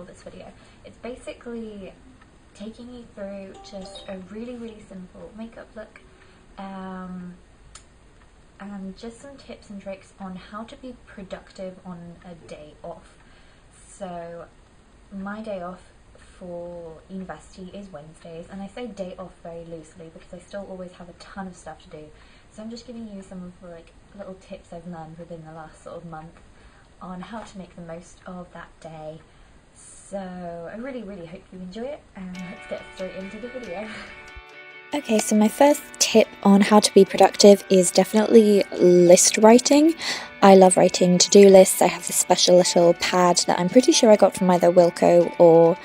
this video. It's basically taking you through just a really simple makeup look, and just some tips and tricks on how to be productive on a day off. So my day off for university is Wednesdays, and I say day off very loosely because I still always have a ton of stuff to do. So I'm just giving you some of the little tips I've learned within the last sort of month on how to make the most of that day. So I really hope you enjoy it, and let's get straight into the video. Okay, so my first tip on how to be productive is definitely list writing. I love writing to-do lists. I have this special little pad that I'm pretty sure I got from either Wilko or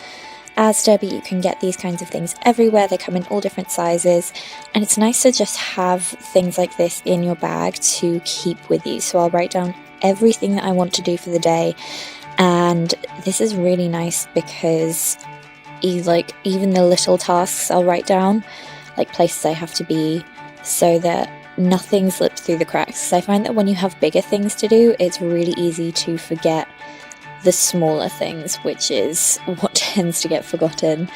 Asda, but you can get these kinds of things everywhere. They come in all different sizes, and it's nice to just have things like this in your bag to keep with you. So I'll write down everything that I want to do for the day, and this is really nice because even the little tasks I'll write down, like places I have to be, so that nothing slips through the cracks. So I find that when you have bigger things to do, it's really easy to forget the smaller things, which is what tends to get forgotten.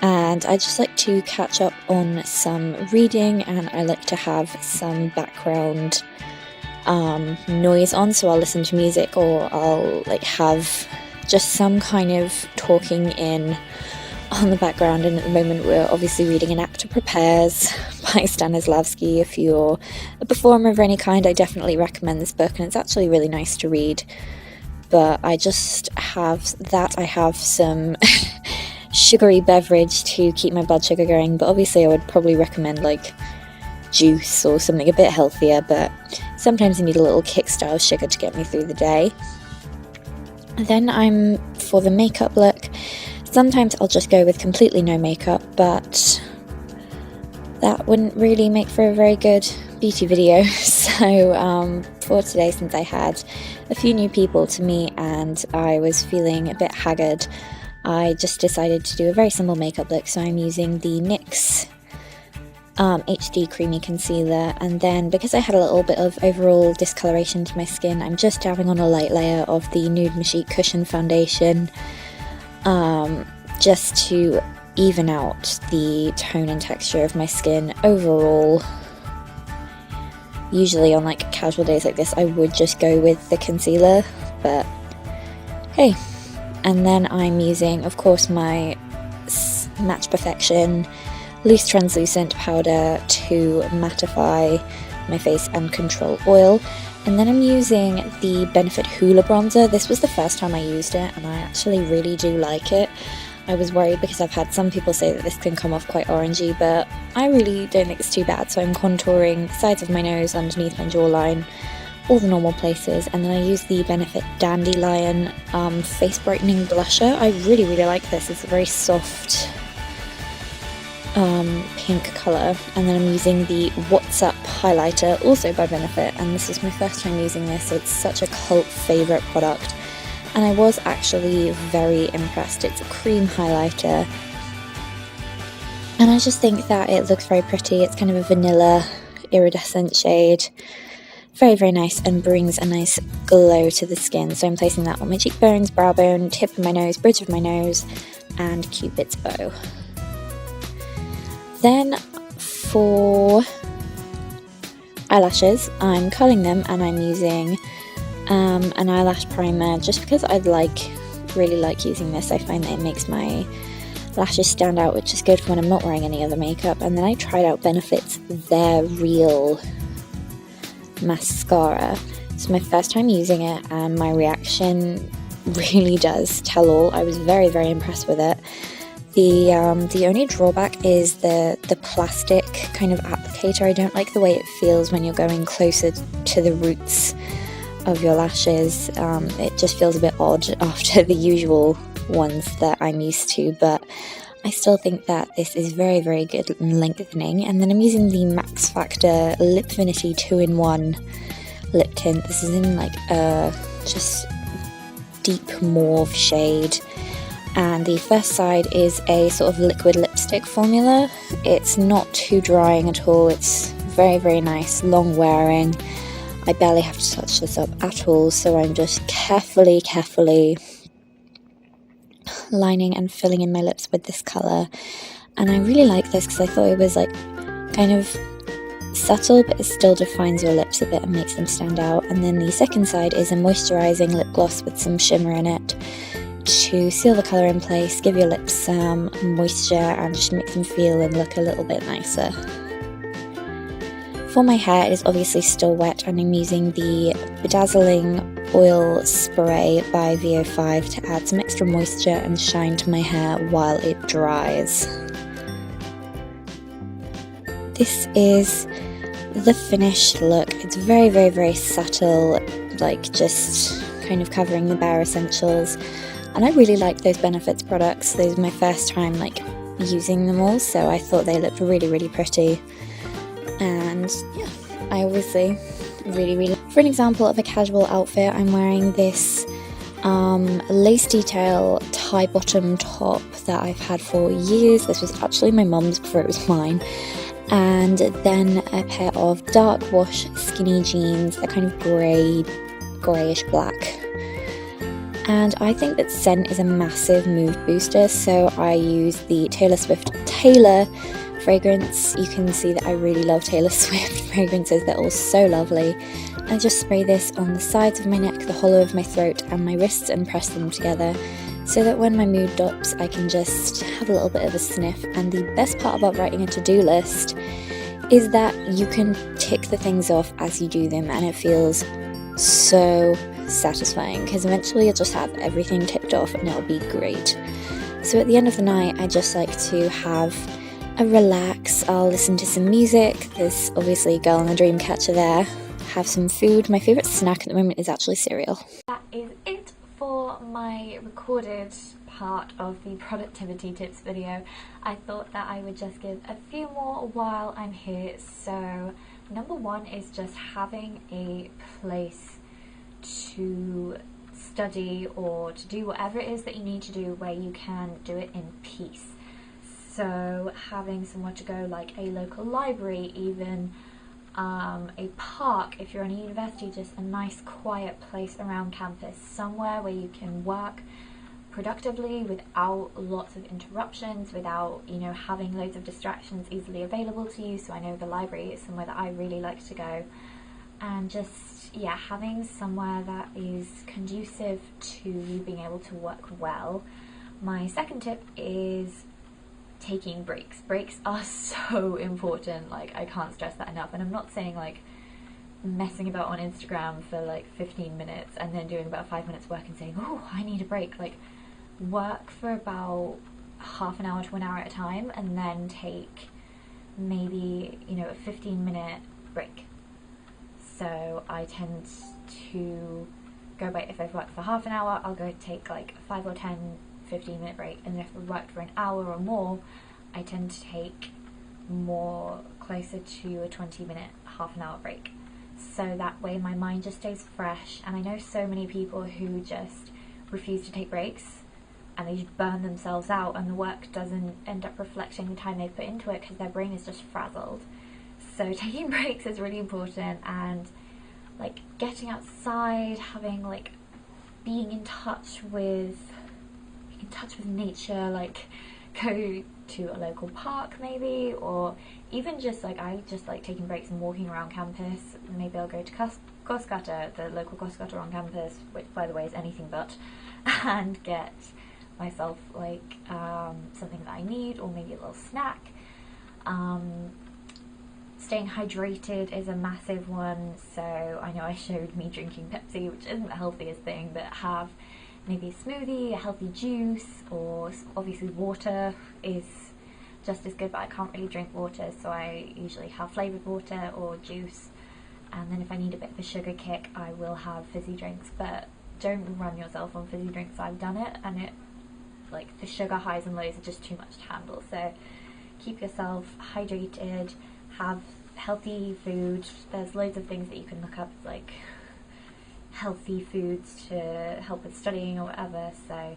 And I just like to catch up on some reading, and I like to have some background noise on, so I'll listen to music, or I'll have just some kind of talking in on the background. And at the moment we're obviously reading An Actor Prepares by Stanislavski. If you're a performer of any kind, I definitely recommend this book, and it's actually really nice to read. But I just have that. I have some sugary beverage to keep my blood sugar going, but obviously I would probably recommend juice or something a bit healthier, but sometimes I need a little kickstart of sugar to get me through the day. Then for the makeup look, sometimes I'll just go with completely no makeup, but that wouldn't really make for a very good beauty video. So for today, since I had a few new people to meet and I was feeling a bit haggard, I just decided to do a very simple makeup look. So I'm using the NYX HD Creamy Concealer, and then because I had a little bit of overall discoloration to my skin, I'm just dabbing on a light layer of the Nude Magique Cushion Foundation, just to even out the tone and texture of my skin overall. Usually on casual days like this I would just go with the concealer, but hey. And then I'm using, of course, my Match Perfection loose translucent powder to mattify my face and control oil. And then I'm using the Benefit Hoola bronzer. This was the first time I used it, and I actually really do like it. I was worried because I've had some people say that this can come off quite orangey, but I really don't think it's too bad. So I'm contouring the sides of my nose, underneath my jawline, all the normal places, and then I use the Benefit Dandelion face brightening blusher. I really like this. It's a very soft pink colour. And then I'm using the What's Up highlighter, also by Benefit, and this is my first time using this. It's such a cult favourite product, and I was actually very impressed. It's a cream highlighter, and I just think that it looks very pretty. It's kind of a vanilla iridescent shade. Very nice, and brings a nice glow to the skin. So I'm placing that on my cheekbones, brow bone, tip of my nose, bridge of my nose, and Cupid's bow. Then for eyelashes, I'm curling them, and I'm using an eyelash primer just because I really like using this. I find that it makes my lashes stand out, which is good for when I'm not wearing any other makeup. And then I tried out Benefit's They're Real mascara. It's my first time using it, and my reaction really does tell all. I was very impressed with it. The only drawback is the plastic kind of applicator. I don't like the way it feels when you're going closer to the roots of your lashes. It just feels a bit odd after the usual ones that I'm used to, but I still think that this is very good in lengthening. And then I'm using the Max Factor Lipfinity 2-in-1 lip tint. This is in a just deep mauve shade, and the first side is a sort of liquid lipstick formula. It's not too drying at all. It's very nice, long wearing. I barely have to touch this up at all, so I'm just carefully lining and filling in my lips with this colour. And I really like this because I thought it was like kind of subtle, but it still defines your lips a bit and makes them stand out. And then the second side is a moisturising lip gloss with some shimmer in it to seal the colour in place, give your lips some moisture and just make them feel and look a little bit nicer. For my hair, it is obviously still wet, and I'm using the Bedazzling Oil Spray by VO5 to add some extra moisture and shine to my hair while it dries. This is the finished look. It's very, very, very subtle, like just kind of covering the bare essentials. And I really like those Benefits products. This is my first time like using them all, so I thought they looked really, really pretty. And yeah, I obviously really. For an example of a casual outfit, I'm wearing this lace detail tie bottom top that I've had for years. This was actually my mum's before it was mine. And then a pair of dark wash skinny jeans. They're kind of greyish black. And I think that scent is a massive mood booster, so I use the Taylor Swift Taylor fragrance. You can see that I really love Taylor Swift fragrances, they're all so lovely. I just spray this on the sides of my neck, the hollow of my throat and my wrists and press them together so that when my mood drops I can just have a little bit of a sniff. And the best part about writing a to-do list is that you can tick the things off as you do them, and it feels so satisfying because eventually you'll just have everything ticked off and it'll be great. So at the end of the night I just like to have a relax. I'll listen to some music. There's obviously Girl on the Dreamcatcher there. Have some food. My favourite snack at the moment is actually cereal. That is it for my recorded part of the productivity tips video. I thought that I would just give a few more while I'm here. So number one is just having a place to study or to do whatever it is that you need to do where you can do it in peace. So having somewhere to go, like a local library, even a park if you're in a university, just a nice quiet place around campus, somewhere where you can work productively without lots of interruptions, without, you know, having loads of distractions easily available to you. So I know the library is somewhere that I really like to go, and just, yeah, having somewhere that is conducive to you being able to work well. My second tip is taking breaks. Breaks are so important, like I can't stress that enough. And I'm not saying like messing about on Instagram for like 15 minutes and then doing about 5 minutes work and saying, oh, I need a break. Like, work for about half an hour to an hour at a time and then take maybe, you know, a 15-minute break. So I tend to go by, if I've worked for half an hour, I'll go take like 5 or 10 15-minute break, and if I've worked for an hour or more, I tend to take more closer to a 20-minute, half an hour break. So that way my mind just stays fresh. And I know so many people who just refuse to take breaks and they just burn themselves out, and the work doesn't end up reflecting the time they put into it because their brain is just frazzled. So taking breaks is really important, and like getting outside, having like being in touch with nature, like go to a local park maybe, or even just like, I just like taking breaks and walking around campus. Maybe I'll go to Costcutter, the local Costcutter on campus, which by the way is anything but, and get myself like something that I need, or maybe a little snack. Staying hydrated is a massive one. So I know I showed me drinking Pepsi, which isn't the healthiest thing, but have maybe a smoothie, a healthy juice, or obviously water is just as good, but I can't really drink water, so I usually have flavoured water or juice. And then if I need a bit of a sugar kick, I will have fizzy drinks, but don't run yourself on fizzy drinks. I've done it, and it, like, the sugar highs and lows are just too much to handle. So keep yourself hydrated, have healthy food. There's loads of things that you can look up, like healthy foods to help with studying or whatever, so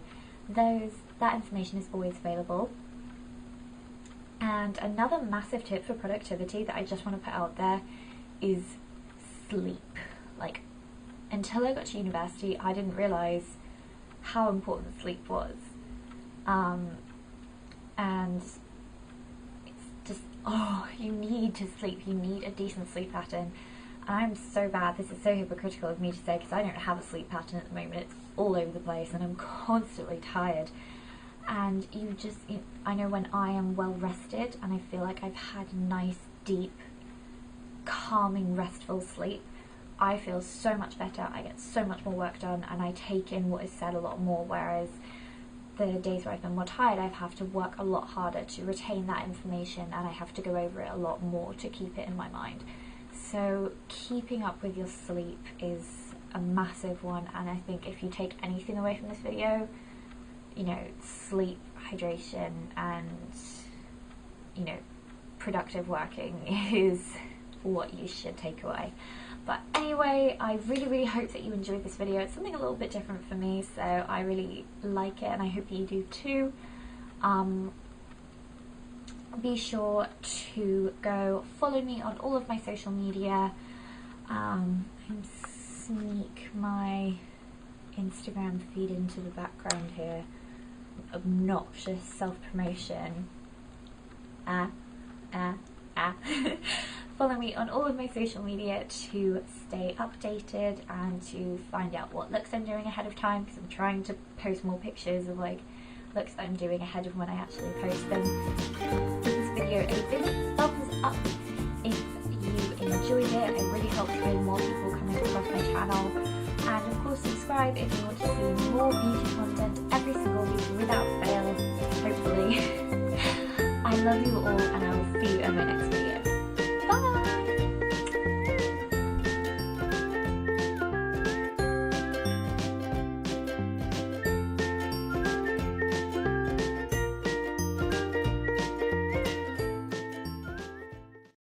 that information is always available. And another massive tip for productivity that I just want to put out there is sleep. Like, until I got to university I didn't realise how important sleep was, And it's just, oh, you need to sleep, you need a decent sleep pattern. And I'm so bad, this is so hypocritical of me to say, because I don't have a sleep pattern at the moment. It's all over the place and I'm constantly tired. And I know when I am well rested and I feel like I've had nice, deep, calming, restful sleep, I feel so much better, I get so much more work done, and I take in what is said a lot more, whereas the days where I've been more tired, I have to work a lot harder to retain that information, and I have to go over it a lot more to keep it in my mind. So keeping up with your sleep is a massive one, and I think if you take anything away from this video, you know, sleep, hydration, and, you know, productive working is what you should take away. But anyway, I really hope that you enjoyed this video. It's something a little bit different for me, so I really like it and I hope you do too. Be sure to go follow me on all of my social media. And sneak my Instagram feed into the background here. Obnoxious self-promotion. Follow me on all of my social media to stay updated and to find out what looks I'm doing ahead of time, because I'm trying to post more pictures of like looks that I'm doing ahead of when I actually post them. Give this video a big thumbs up if you enjoyed it. It really helps with more people coming across my channel. And of course subscribe if you want to see more beauty content every single week without fail, hopefully. I love you all and I will see you in my next video. Bye!